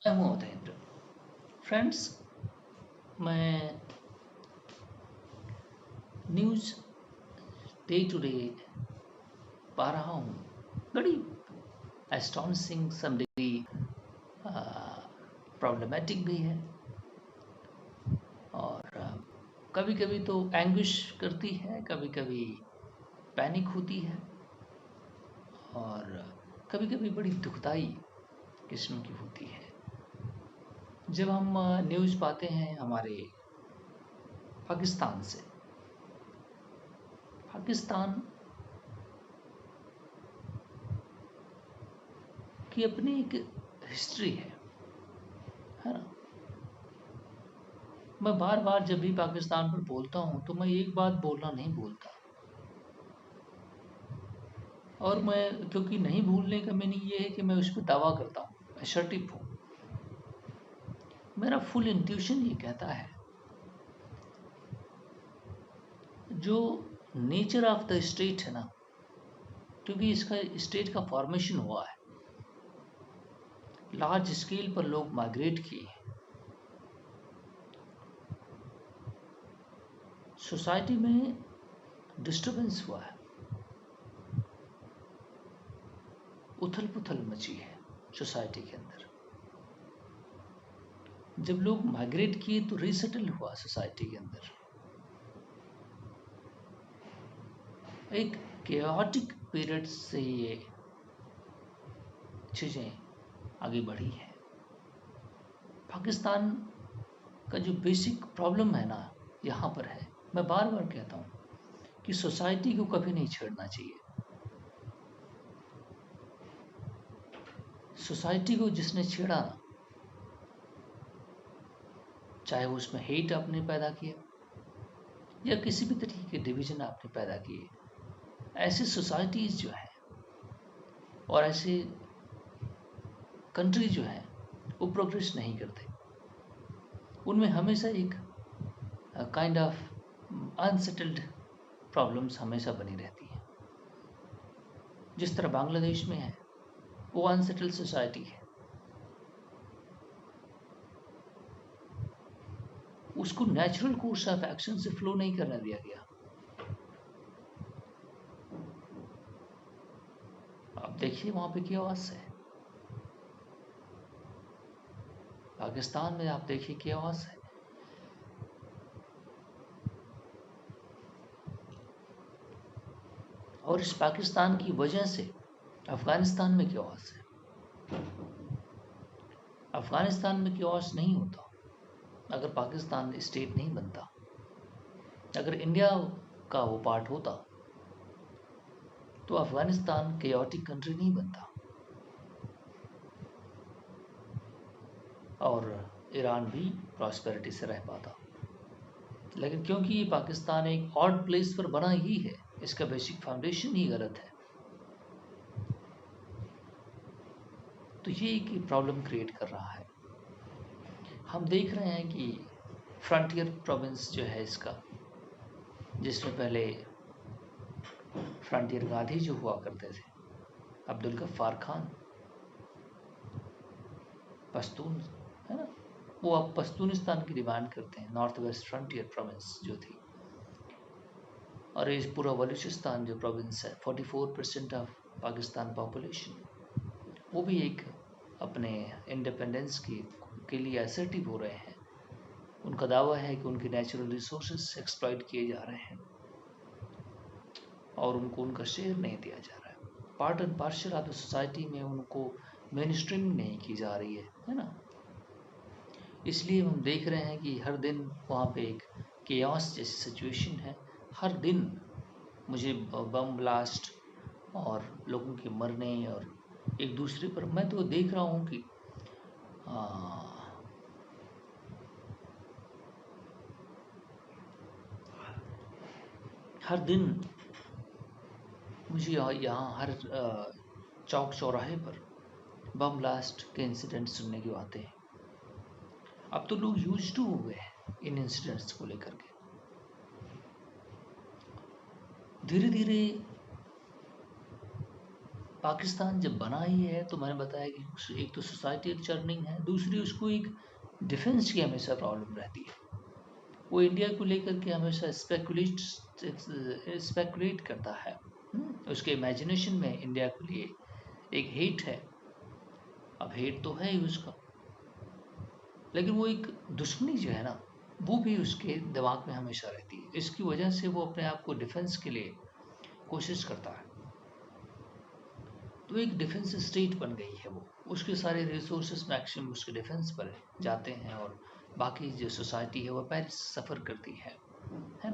मैं हूँ अवधेंद्र। फ्रेंड्स, मैं न्यूज़ डे टू डे पा रहा हूँ। बड़ी एस्टॉनिशिंग, सम डिग्री प्रॉब्लमेटिक भी है, और कभी कभी तो एंग्विश करती है, कभी कभी पैनिक होती है, और कभी कभी बड़ी दुखदाई किस्म की होती है। जब हम न्यूज़ पाते हैं हमारे पाकिस्तान से, पाकिस्तान की अपनी एक हिस्ट्री है ना। मैं बार बार जब भी पाकिस्तान पर बोलता हूँ तो मैं एक बात बोलना नहीं भूलता, और मैं क्योंकि नहीं भूलने का मीनिंग ये है कि मैं उस पर दावा करता हूँ, असर्टिव हूँ। मेरा फुल इंट्यूशन ये कहता है, जो नेचर ऑफ द स्टेट है ना, क्योंकि इसका स्टेट का फॉर्मेशन हुआ है, लार्ज स्केल पर लोग माइग्रेट किए हैं, सोसाइटी में डिस्टरबेंस हुआ है, उथल पुथल मची है सोसाइटी के अंदर। जब लोग माइग्रेट किए तो रीसेटल हुआ सोसाइटी के अंदर। एक केओटिक पीरियड से ये चीज़ें आगे बढ़ी हैं। पाकिस्तान का जो बेसिक प्रॉब्लम है ना, यहाँ पर है। मैं बार बार कहता हूँ कि सोसाइटी को कभी नहीं छेड़ना चाहिए। सोसाइटी को जिसने छेड़ा ना, चाहे वो उसमें हेट आपने पैदा किया या किसी भी तरीके के डिवीजन आपने पैदा किए, ऐसी सोसाइटीज़ जो है और ऐसे कंट्री जो है वो प्रोग्रेस नहीं करते। उनमें हमेशा एक काइंड ऑफ अनसेटल्ड प्रॉब्लम्स हमेशा बनी रहती हैं। जिस तरह बांग्लादेश में है, वो अनसेटल्ड सोसाइटी है, उसको नेचुरल कोर्स ऑफ एक्शन से फ्लो नहीं करने दिया गया। आप देखिए वहां पे केओस है, पाकिस्तान में आप देखिए केओस है। और इस पाकिस्तान की वजह से अफगानिस्तान में केओस है। अफगानिस्तान में केओस नहीं होता अगर पाकिस्तान स्टेट नहीं बनता। अगर इंडिया का वो पार्ट होता तो अफगानिस्तान केओटिक कंट्री नहीं बनता, और ईरान भी प्रॉस्पेरिटी से रह पाता। लेकिन क्योंकि ये पाकिस्तान एक ऑड प्लेस पर बना ही है, इसका बेसिक फाउंडेशन ही गलत है, तो ये एक प्रॉब्लम क्रिएट कर रहा है। हम देख रहे हैं कि फ्रंटियर प्रोविंस जो है इसका, जिसमें पहले फ्रंटियर गांधी जो हुआ करते थे, अब्दुल गफ्फार खान, पश्तून है ना, वो अब पश्तूनिस्तान की डिमांड करते हैं, नॉर्थ वेस्ट फ्रंटियर प्रोविंस जो थी। और ये पूरा बलूचिस्तान जो प्रोविंस है, 44% ऑफ पाकिस्तान पॉपुलेशन, वो भी एक अपने इंडिपेंडेंस के लिए असर्टिव हो रहे हैं। उनका दावा है कि उनके नेचुरल रिसोर्सेज एक्सप्लॉइट किए जा रहे हैं और उनको उनका शेयर नहीं दिया जा रहा है। Part and partial of the society में उनको मेन स्ट्रीम नहीं की जा रही है ना। इसलिए हम देख रहे हैं कि हर दिन वहाँ पे एक केओस जैसी सिचुएशन है। हर दिन मुझे बम ब्लास्ट और लोगों के मरने और एक दूसरे पर, मैं तो देख रहा हूँ कि हर दिन मुझे यहाँ हर चौक चौराहे पर बम ब्लास्ट के इंसिडेंट सुनने को आते हैं। अब तो लोग यूज्ड टू हो गए हैं इन इंसिडेंट्स को लेकर के। धीरे धीरे पाकिस्तान जब बना ही है तो मैंने बताया कि एक तो सोसाइटी चर्निंग है, दूसरी उसको एक डिफेंस की हमेशा प्रॉब्लम रहती है। वो इंडिया को लेकर के हमेशा स्पेकुलेट करता है। उसके इमेजिनेशन में इंडिया के लिए एक हेट है। अब हेट तो है ही उसका, लेकिन वो एक दुश्मनी जो है ना, वो भी उसके दिमाग में हमेशा रहती है। इसकी वजह से वो अपने आप को डिफेंस के लिए कोशिश करता है। तो एक डिफेंस स्टेट बन गई है वो, उसके सारे रिसोर्सेस मैक्सिमम उसके डिफेंस पर जाते हैं और बाकी जो सोसाइटी है वो पैरिस सफ़र करती है ना।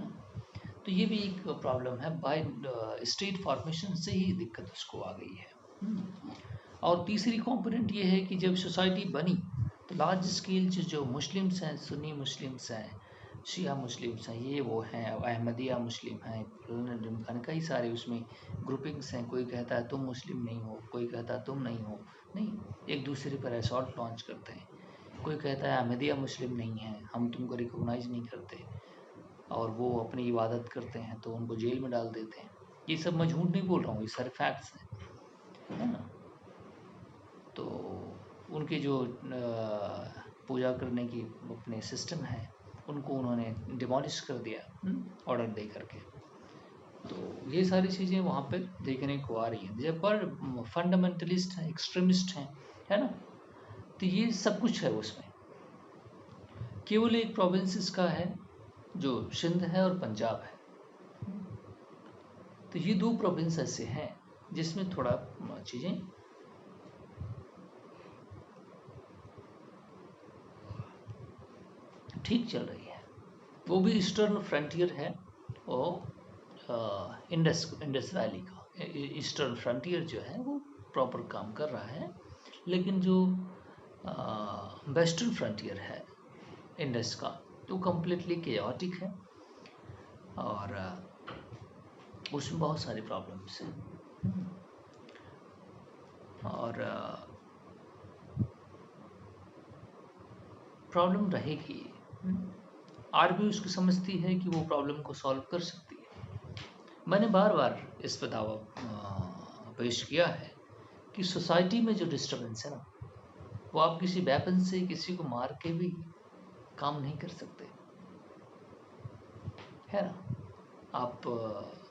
तो ये भी एक प्रॉब्लम है, बाय स्टेट फॉर्मेशन से ही दिक्कत उसको आ गई है। और तीसरी कंपोनेंट ये है कि जब सोसाइटी बनी तो लार्ज स्केल जो मुस्लिम्स हैं, सुन्नी मुस्लिम्स हैं, शिया मुस्लिम्स हैं, ये वो हैं, अहमदिया मुस्लिम हैं, कई सारे उसमें ग्रुपिंग्स हैं। कोई कहता है तुम मुस्लिम नहीं हो, कोई कहता है तुम नहीं हो, नहीं, एक दूसरे पर असॉल्ट लॉन्च करते हैं। कोई कहता है अहमदिया मुस्लिम नहीं है, हम तुमको रिकॉग्नाइज नहीं करते, और वो अपनी इबादत करते हैं तो उनको जेल में डाल देते हैं। ये सब मैं झूठ नहीं बोल रहा हूँ, ये सारे फैक्ट्स हैं, है ना। तो उनके जो पूजा करने की अपने सिस्टम है, उनको उन्होंने डिमोलिश कर दिया ऑर्डर दे करके। तो ये सारी चीज़ें वहाँ पर देखने को आ रही हैं। जब पर फंडामेंटलिस्ट हैं, एक्सट्रीमिस्ट हैं, है ना, तो ये सब कुछ है उसमें। केवल एक प्रोविंसेस का है जो सिंध है और पंजाब है। तो ये दो प्रोविंस ऐसे हैं जिसमें थोड़ा चीज़ें ठीक चल रही है। वो भी ईस्टर्न फ्रंटियर है, और इंडस वैली का ईस्टर्न फ्रंटियर जो है वो प्रॉपर काम कर रहा है। लेकिन जो वेस्टर्न फ्रंटियर है इंडस का, तो कम्प्लीटली केओटिक है और उसमें बहुत सारी प्रॉब्लम्स हैं। और प्रॉब्लम रहेगी। आर्मी उसकी समझती है कि वो प्रॉब्लम को सॉल्व कर सकती है। मैंने बार बार इस पर दावा पेश किया है कि सोसाइटी में जो डिस्टर्बेंस है ना, वो आप किसी वेपन से किसी को मार के भी काम नहीं कर सकते, है ना। आप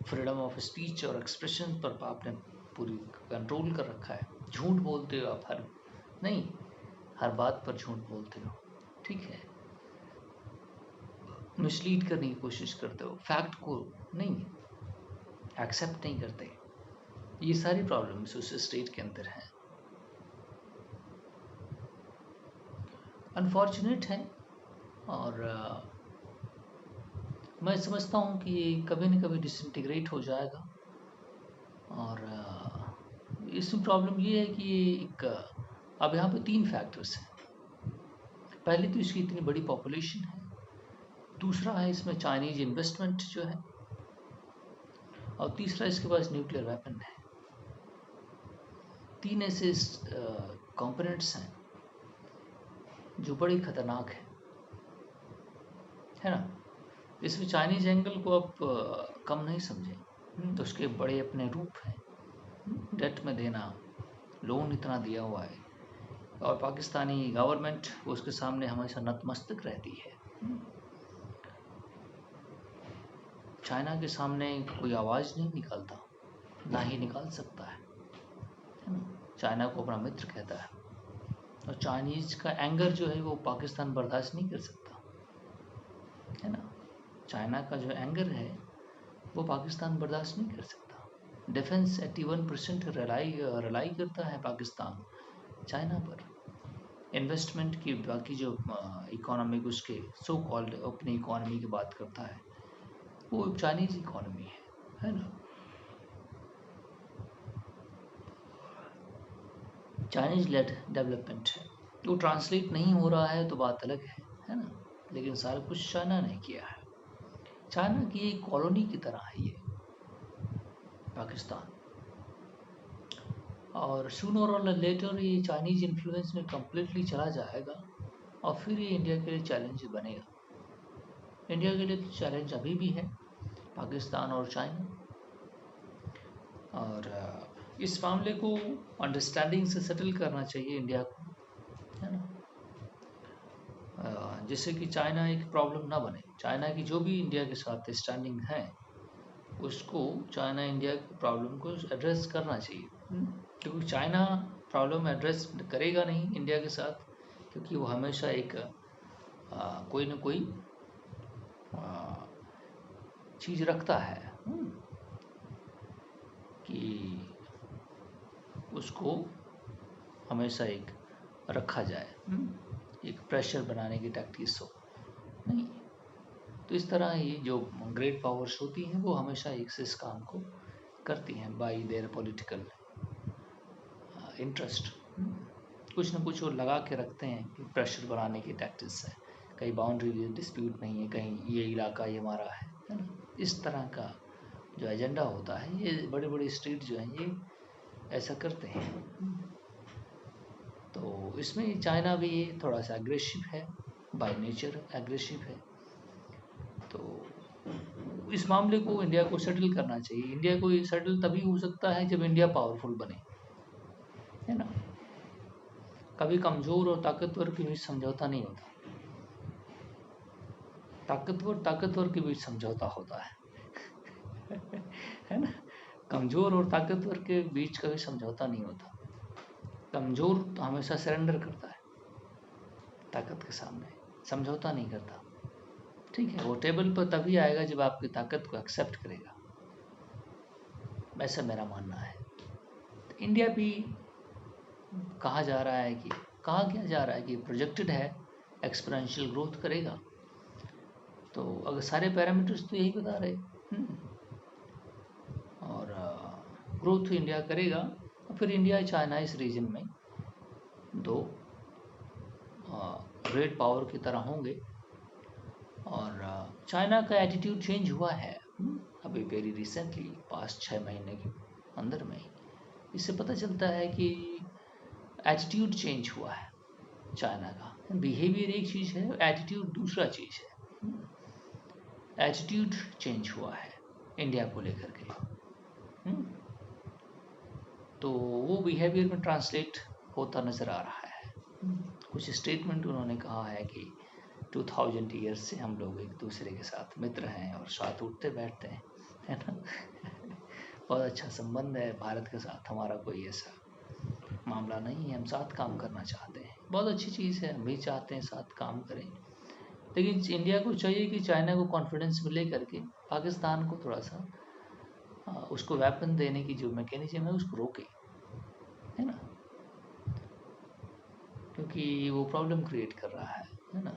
फ्रीडम ऑफ स्पीच और एक्सप्रेशन पर आपने पूरी कंट्रोल कर रखा है। झूठ बोलते हो आप, हर बात पर झूठ बोलते हो, ठीक है। मिसलीड करने की कोशिश करते हो, फैक्ट को नहीं एक्सेप्ट नहीं करते। ये सारी प्रॉब्लम्स उस स्टेट के अंदर हैं, अनफॉर्चुनेट है। और मैं समझता हूँ कि ये कभी न कभी डिसइंटीग्रेट हो जाएगा। और इसमें प्रॉब्लम ये है कि ये एक अब यहाँ पे 3 फैक्टर्स हैं। पहले तो इसकी इतनी बड़ी पॉपुलेशन है, दूसरा है इसमें चाइनीज इन्वेस्टमेंट जो है, और तीसरा इसके पास न्यूक्लियर वेपन है। 3 ऐसे कंपोनेंट्स हैं जो बड़े खतरनाक है ना। इसमें चाइनीज एंगल को आप कम नहीं समझें। तो उसके बड़े अपने रूप हैं, डेट में देना, लोन इतना दिया हुआ है, और पाकिस्तानी गवर्नमेंट उसके सामने हमेशा नतमस्तक रहती है। चाइना के सामने कोई आवाज़ नहीं निकालता, ना ही निकाल सकता है ना। चाइना को अपना मित्र कहता है, और चाइनीज का एंगर जो है वो पाकिस्तान बर्दाश्त नहीं कर सकता, है ना। चाइना का जो एंगर है वो पाकिस्तान बर्दाश्त नहीं कर सकता। डिफेंस 81% रिलाई करता है पाकिस्तान चाइना पर। इन्वेस्टमेंट की बाकी जो इकोनॉमिक उसके सो कॉल्ड अपनी इकोनॉमी की बात करता है, वो चाइनीज इकोनॉमी है ना। चाइनीज लेड डेवलपमेंट है, वो ट्रांसलेट नहीं हो रहा है तो बात अलग है ना। लेकिन सारा कुछ चाइना ने किया है। चाइना की एक कॉलोनी की तरह है ये पाकिस्तान, और सूनर और लेटर ये चाइनीज इन्फ्लुएंस में कम्प्लीटली चला जाएगा, और फिर ये इंडिया के लिए चैलेंज बनेगा। इंडिया के लिए तो चैलेंज अभी भी है, पाकिस्तान और चाइना। और इस मामले को अंडरस्टैंडिंग से सेटल करना चाहिए इंडिया को, है ना, जिससे कि चाइना एक प्रॉब्लम ना बने। चाइना की जो भी इंडिया के साथ स्टैंडिंग है उसको चाइना इंडिया की प्रॉब्लम को एड्रेस करना चाहिए, क्योंकि चाइना प्रॉब्लम एड्रेस करेगा नहीं इंडिया के साथ, क्योंकि वो हमेशा एक कोई ना कोई चीज़ रखता है कि उसको हमेशा एक रखा जाए, एक प्रेशर बनाने की टैक्टिक्स हो नहीं। तो इस तरह ये जो ग्रेट पावर्स होती हैं वो हमेशा एक से इस काम को करती हैं बाय देयर पॉलिटिकल इंटरेस्ट। कुछ ना कुछ वो लगा के रखते हैं कि प्रेशर बनाने की टैक्टिक्स है, कहीं बाउंड्री डिस्प्यूट नहीं है, कहीं ये इलाका ये हमारा है ना। इस तरह का जो एजेंडा होता है, ये बड़े बड़े स्टेट जो हैं ये ऐसा करते हैं। तो इसमें चाइना भी थोड़ा सा एग्रेसिव है, बाय नेचर एग्रेसिव है। तो इस मामले को इंडिया को सेटल करना चाहिए। इंडिया को ये सेटल तभी हो सकता है जब इंडिया पावरफुल बने, है ना। कभी कमज़ोर और ताकतवर के बीच समझौता नहीं होता, ताकतवर के बीच समझौता होता है है ना। कमज़ोर और ताकतवर के बीच कभी समझौता नहीं होता। कमज़ोर तो हमेशा सरेंडर करता है ताकत के सामने, समझौता नहीं करता। ठीक है, वो टेबल पर तभी आएगा जब आपकी ताकत को एक्सेप्ट करेगा, ऐसा मेरा मानना है। तो इंडिया भी कहा जा रहा है कि कहा क्या जा रहा है कि प्रोजेक्टेड है एक्सपोनेंशियल ग्रोथ करेगा। तो अगर सारे पैरामीटर्स तो यही बता रहे, और ग्रोथ इंडिया करेगा, फिर इंडिया चाइना इस रीजन में दो ग्रेट पावर की तरह होंगे। और चाइना का एटीट्यूड चेंज हुआ है अभी वेरी रिसेंटली, पास्ट 6 महीने के अंदर में। इससे पता चलता है कि एटीट्यूड चेंज हुआ है चाइना का। बिहेवियर एक चीज़ है, एटीट्यूड दूसरा चीज़ है। एटीट्यूड चेंज हुआ है इंडिया को लेकर के, तो वो बिहेवियर में ट्रांसलेट होता नज़र आ रहा है। कुछ स्टेटमेंट उन्होंने कहा है कि 2000 ईयर्स से हम लोग एक दूसरे के साथ मित्र हैं और साथ उठते बैठते हैं, है ना। बहुत अच्छा संबंध है भारत के साथ, हमारा कोई ऐसा मामला नहीं है, हम साथ काम करना चाहते हैं। बहुत अच्छी चीज़ है, हम भी चाहते हैं साथ काम करें। लेकिन इंडिया को चाहिए कि चाइना को कॉन्फिडेंस में ले करके पाकिस्तान को थोड़ा सा उसको वेपन देने की जो मैकेनिज्म है उसको रोके, है ना, क्योंकि वो प्रॉब्लम क्रिएट कर रहा है ना।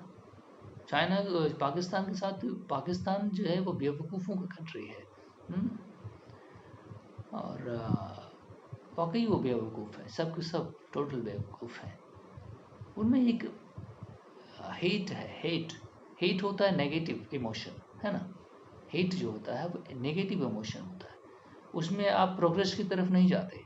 चाइना पाकिस्तान के साथ, पाकिस्तान जो है वो बेवकूफ़ों का कंट्री है, और वाकई वो बेवकूफ़ है, सब के सब टोटल बेवकूफ़ हैं। उनमें एक हेट है, हेट होता है नेगेटिव इमोशन, है ना। हेट जो होता है वो नेगेटिव इमोशन होता है, उसमें आप प्रोग्रेस की तरफ नहीं जाते,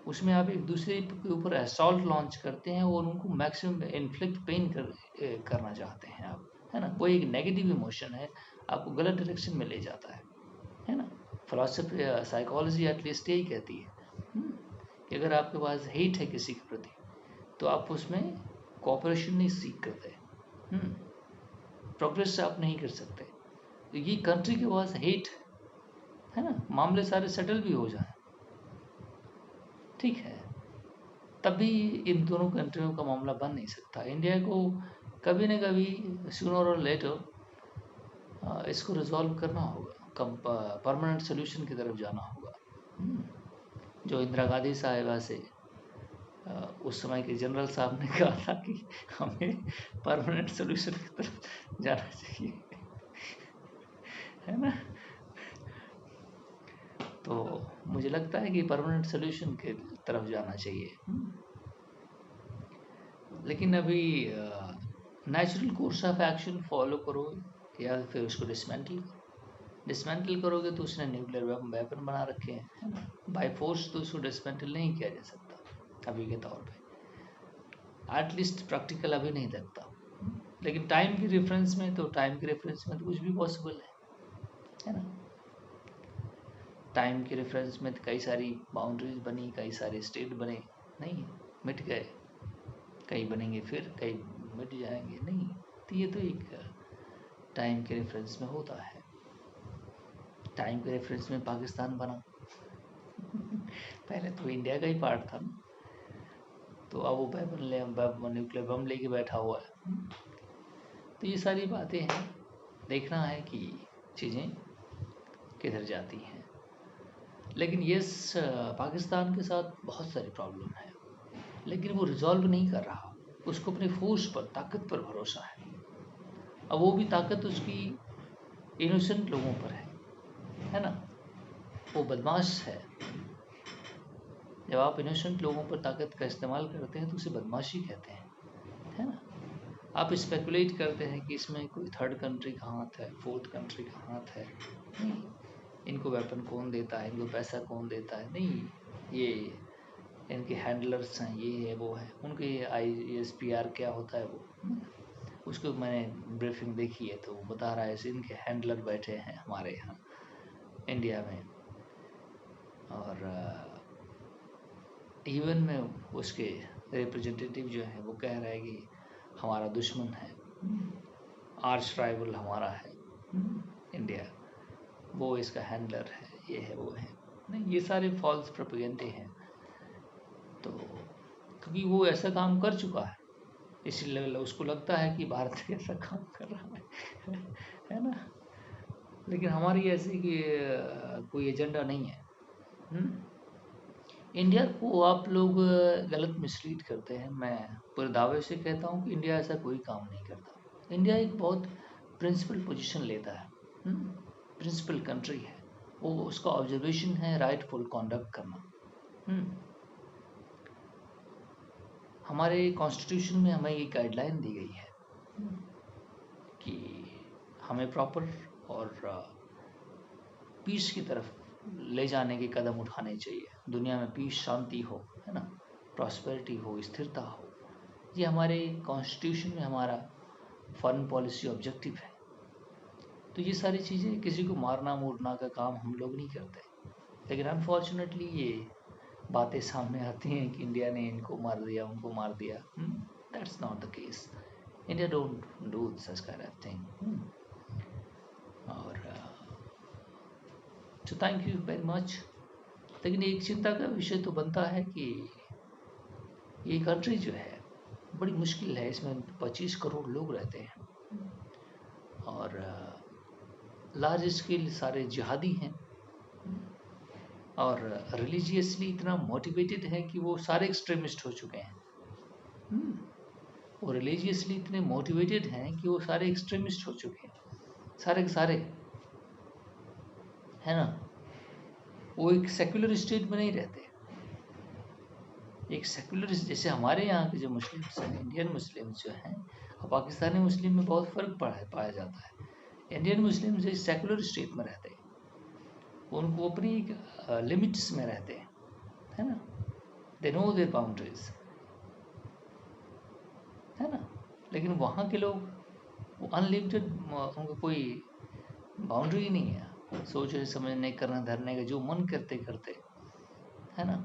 उसमें आप एक दूसरे के ऊपर असॉल्ट लॉन्च करते हैं और उनको मैक्सिमम इन्फ्लिक्ट पेन करना चाहते हैं आप, है ना। कोई एक नेगेटिव इमोशन है, आपको गलत डायरेक्शन में ले जाता है ना। फिलॉसफी साइकोलॉजी एटलीस्ट यही कहती है कि अगर आपके पास हेट है किसी के प्रति तो आप उसमें कोऑपरेशन नहीं सीख करते, प्रोग्रेस आप नहीं कर सकते। तो ये कंट्री के पास हेट है ना, मामले सारे सेटल भी हो जाए, ठीक है, तभी इन दोनों कंट्रियों का मामला बन नहीं सकता। इंडिया को कभी न कभी सूनर और लेटर इसको रिजॉल्व करना होगा, परमानेंट सोल्यूशन की तरफ जाना होगा। जो इंदिरा गांधी साहिबा से उस समय के जनरल साहब ने कहा था कि हमें परमानेंट सोल्यूशन की तरफ जाना चाहिए, है ना। तो मुझे लगता है कि परमानेंट सोल्यूशन की तरफ जाना चाहिए। लेकिन अभी natural course of action follow करो या फिर उसको डिसमेंटल करोगे तो उसने न्यूक्लियर वेपन बना रखे हैं, बाय फोर्स तो उसको डिसमेंटल नहीं किया जा सकता अभी के तौर पे, एटलीस्ट प्रैक्टिकल अभी नहीं लगता। लेकिन टाइम के रेफरेंस में तो कुछ भी पॉसिबल है ना। टाइम के रेफरेंस में कई सारी बाउंड्रीज बनी, कई सारे स्टेट बने, नहीं मिट गए, कई बनेंगे फिर कई मिट जाएंगे, नहीं। तो ये तो एक टाइम के रेफरेंस में होता है। टाइम के रेफरेंस में पाकिस्तान बना पहले तो इंडिया का ही पार्ट था ना, तो अब वो न्यूक्लियर बम लेके बैठा हुआ है। तो ये सारी बातें हैं, देखना है कि चीज़ें किधर जाती हैं। लेकिन ये पाकिस्तान के साथ बहुत सारी प्रॉब्लम है, लेकिन वो रिजॉल्व नहीं कर रहा। उसको अपने फोर्स पर, ताकत पर भरोसा है। अब वो भी ताकत उसकी इनोसेंट लोगों पर है ना। वो बदमाश है। जब आप इनोसेंट लोगों पर ताकत का इस्तेमाल करते हैं तो उसे बदमाशी कहते हैं, है ना। आप स्पेकुलेट करते हैं कि इसमें कोई थर्ड कंट्री का हाथ है, फोर्थ कंट्री का हाथ है, नहीं। इनको वेपन कौन देता है, इनको पैसा कौन देता है, नहीं। ये इनके हैंडलर्स हैं, ये है वो है, उनके ISPR क्या होता है वो, उसको मैंने ब्रीफिंग देखी है तो वो बता रहा है इनके हैंडलर बैठे हैं हमारे यहाँ इंडिया में। और इवन में उसके रिप्रेजेंटेटिव जो है वो कह रहा है कि हमारा दुश्मन है, आर्च राइवल हमारा है इंडिया, वो इसका हैंडलर है, ये है वो है, नहीं। ये सारे फॉल्स प्रोपेगेंडे हैं। तो क्योंकि वो ऐसा काम कर चुका है, इसलिए उसको लगता है कि भारत ऐसा काम कर रहा है ना। लेकिन हमारी ऐसी कि कोई एजेंडा नहीं है। इंडिया को आप लोग गलत मिसलीड करते हैं। मैं पूरे दावे से कहता हूँ कि इंडिया ऐसा कोई काम नहीं करता। इंडिया एक बहुत प्रिंसिपल पोजीशन लेता है, प्रिंसिपल कंट्री है वो। उसका ऑब्जर्वेशन है राइटफुल कॉन्डक्ट करना। हमारे कॉन्स्टिट्यूशन में हमें ये गाइडलाइन दी गई है कि हमें प्रॉपर और पीस की तरफ ले जाने के कदम उठाने चाहिए। दुनिया में पीस, शांति हो, है ना, प्रॉस्पेरिटी हो, स्थिरता हो। ये हमारे कॉन्स्टिट्यूशन में हमारा फॉरेन पॉलिसी ऑब्जेक्टिव है। तो ये सारी चीज़ें, किसी को मारना मोड़ना का काम हम लोग नहीं करते। लेकिन अनफॉर्चुनेटली ये बातें सामने आती हैं कि इंडिया ने इनको मार दिया, उनको मार दिया। That's not the case. India don't do such kind of thing. और तो थैंक यू वेरी मच। लेकिन एक चिंता का विषय तो बनता है कि ये कंट्री जो है बड़ी मुश्किल है। इसमें 25 करोड़ लोग रहते हैं और लार्ज स्केल सारे जिहादी हैं और रिलीजियसली इतना मोटिवेटेड है कि वो सारे एक्सट्रीमिस्ट हो चुके हैं। वो रिलीजियसली इतने मोटिवेटेड हैं कि वो सारे एक्सट्रीमिस्ट हो चुके हैं, सारे के सारे, है ना। वो एक सेक्युलर स्टेट में नहीं रहते। एक सेक्युलर, जैसे हमारे यहाँ के जो मुस्लिम्स हैं, इंडियन मुस्लिम्स जो हैं, और पाकिस्तानी मुस्लिम में बहुत फ़र्क पाया जाता है। इंडियन मुस्लिम्स एक सेक्युलर स्टेट में रहते हैं, उनको अपनी एक लिमिट्स में रहते हैं, है ना। दे नो देयर बाउंड्रीज, है ना। लेकिन वहाँ के लोग वो अनलिमिटेड, उनको कोई बाउंड्री ही नहीं है। सोचने समझने, करने धरने का जो मन करते करते, है ना।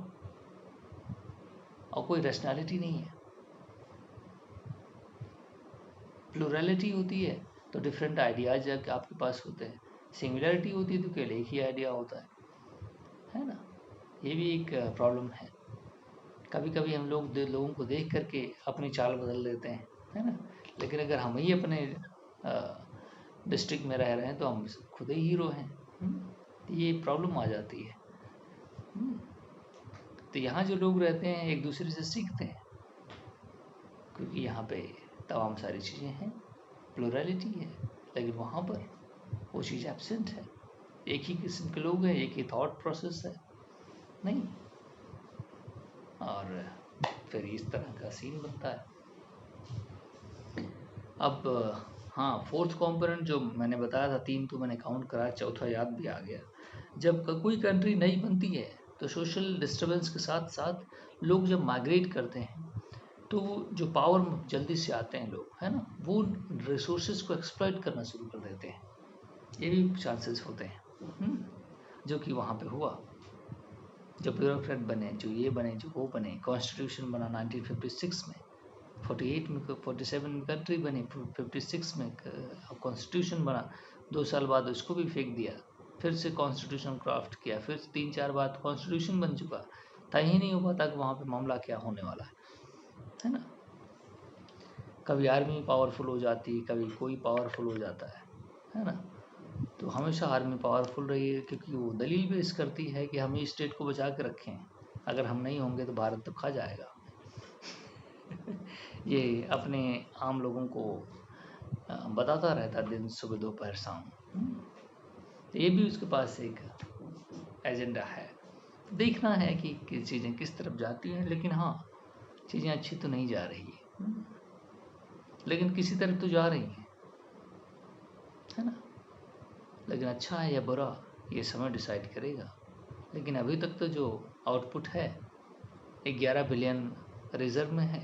और कोई रैशनैलिटी नहीं है। प्लूरैलिटी होती है तो डिफरेंट आइडियाज आपके पास होते हैं। सिंगुलैरिटी होती है तो केवल एक ही आइडिया होता है ना। ये भी एक प्रॉब्लम है। कभी कभी हम लोग लोगों को देख करके अपनी चाल बदल देते हैं, है ना। लेकिन अगर हम ही अपने डिस्ट्रिक्ट में रह रहे हैं तो हम खुद ही हीरो हैं। तो ये प्रॉब्लम आ जाती है। तो यहाँ जो लोग रहते हैं एक दूसरे से सीखते हैं, क्योंकि यहाँ पे तमाम सारी चीज़ें हैं, प्लूरैलिटी है। लेकिन वहाँ पर वो चीज़ एब्सेंट है। एक ही किस्म के लोग हैं, एक ही थॉट प्रोसेस है, नहीं। और फिर इस तरह का सीन बनता है। अब हाँ, फोर्थ कंपोनेंट जो मैंने बताया था, 3 तो मैंने काउंट करा, चौथा याद भी आ गया। जब कोई कंट्री नई बनती है तो सोशल डिस्टर्बेंस के साथ साथ लोग जब माइग्रेट करते हैं तो जो पावर में जल्दी से आते हैं लोग, है ना, वो रिसोर्सेज को एक्सप्लॉइट करना शुरू कर देते हैं। ये भी चांसेस होते हैं। जो कि वहाँ पे हुआ। जो ब्यूरोक्रेट बने, जो ये बने, जो वो बने, कॉन्स्टिट्यूशन बना 1956 में, 48 में 47 में कंट्री बनी, 56 में कॉन्स्टिट्यूशन बना, 2 साल बाद उसको भी फेंक दिया, फिर से कॉन्स्टिट्यूशन क्राफ्ट किया, फिर 3-4 बार कॉन्स्टिट्यूशन बन चुका, तय ही नहीं हो पाता कि वहाँ पे मामला क्या होने वाला है ना। कभी आर्मी पावरफुल हो जाती, कभी कोई पावरफुल हो जाता है ना। तो हमेशा आर्मी पावरफुल रही है, क्योंकि वो दलील पेश करती है कि हम इस स्टेट को बचा के रखें, अगर हम नहीं होंगे तो भारत तो खा जाएगा। ये अपने आम लोगों को बताता रहता दिन सुबह दोपहर शाम। तो ये भी उसके पास एक एजेंडा है। देखना है कि चीज़ें किस तरफ जाती हैं, लेकिन हाँ, चीज़ें अच्छी तो नहीं जा रही है, लेकिन किसी तरफ तो जा रही हैं, है ना। लेकिन अच्छा है या बुरा ये समय डिसाइड करेगा। लेकिन अभी तक तो जो आउटपुट है 11 बिलियन रिजर्व में है,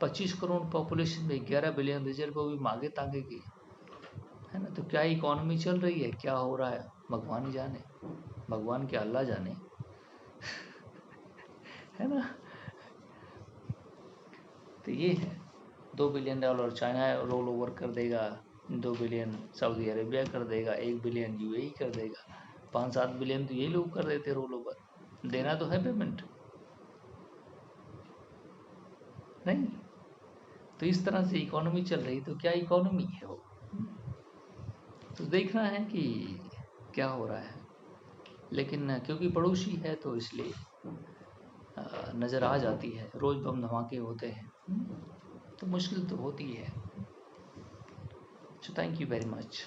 25 करोड़ पॉपुलेशन में 11 बिलियन रिजर्व को भी मांगे तांगे की, है ना। तो क्या इकोनॉमी चल रही है, क्या हो रहा है, भगवान ही जाने, भगवान के अल्लाह जाने, है ना। तो ये है, $2 बिलियन चाइना रोल ओवर कर देगा, 2 बिलियन सऊदी अरेबिया कर देगा, 1 बिलियन यूएई कर देगा, 5-7 बिलियन तो ये लोग कर देते रोल ओवर। देना तो है पेमेंट, नहीं। तो इस तरह से इकोनॉमी चल रही, तो क्या इकोनॉमी है वो। तो देखना है कि क्या हो रहा है, लेकिन क्योंकि पड़ोसी है तो इसलिए नज़र आ जाती है, रोज़ बम धमाके होते हैं, तो मुश्किल तो होती है। So thank you very much.